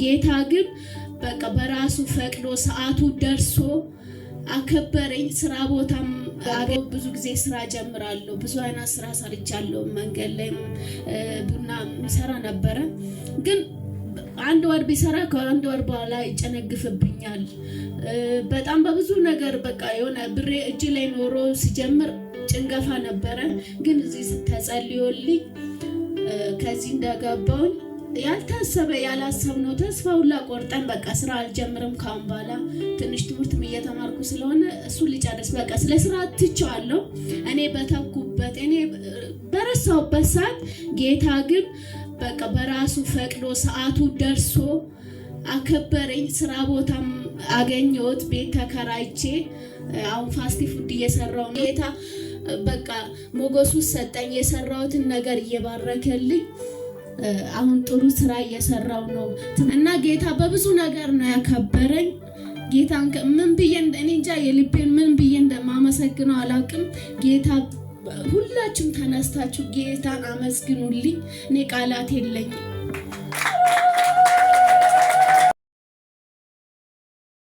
ጌታ ግን በቃ በራሱ ፈቅዶ ሰዓቱ ደርሶ አከበረኝ። ስራ ቦታም ብዙ ጊዜ ስራ ጀምራለሁ። ብዙ አይነት ስራ ሰርቻለሁ። መንገድ ላይ ቡና ሰራ ነበረ። ግን አንድ ወር ቢሰራ ከአንድ ወር በኋላ ይጨነግፍብኛል። በጣም በብዙ ነገር በቃ የሆነ ብሬ እጅ ላይ ኖሮ ሲጀምር ጭንገፋ ነበረ። ግን እዚህ ተጸልዮልኝ ከዚህ እንደገባሁኝ ያልታሰበ ያላሰብነው ተስፋ ሁላ ቆርጠን በቃ ስራ አልጀምርም ካሁን በኋላ ትንሽ ትምህርትም እየተማርኩ ስለሆነ እሱ ልጨርስ በቃ ስለ ስራ ትቼዋለሁ። እኔ በተኩበት እኔ በረሳሁበት ሰዓት ጌታ ግን በቃ በራሱ ፈቅዶ ሰዓቱ ደርሶ አከበረኝ። ስራ ቦታም አገኘሁት። ቤት ተከራይቼ አሁን ፋስት ፉድ እየሰራሁ ነው። ጌታ በቃ ሞገሱ ሰጠኝ። የሰራሁትን ነገር እየባረከልኝ አሁን ጥሩ ስራ እየሰራው ነው እና ጌታ በብዙ ነገር ነው ያከበረኝ። ጌታን ምን ብዬ እኔ እንጃ የልቤን ምን ብዬ እንደማመሰግነው አላውቅም። ጌታ ሁላችሁም ተነስታችሁ ጌታን አመስግኑልኝ። እኔ ቃላት የለኝም።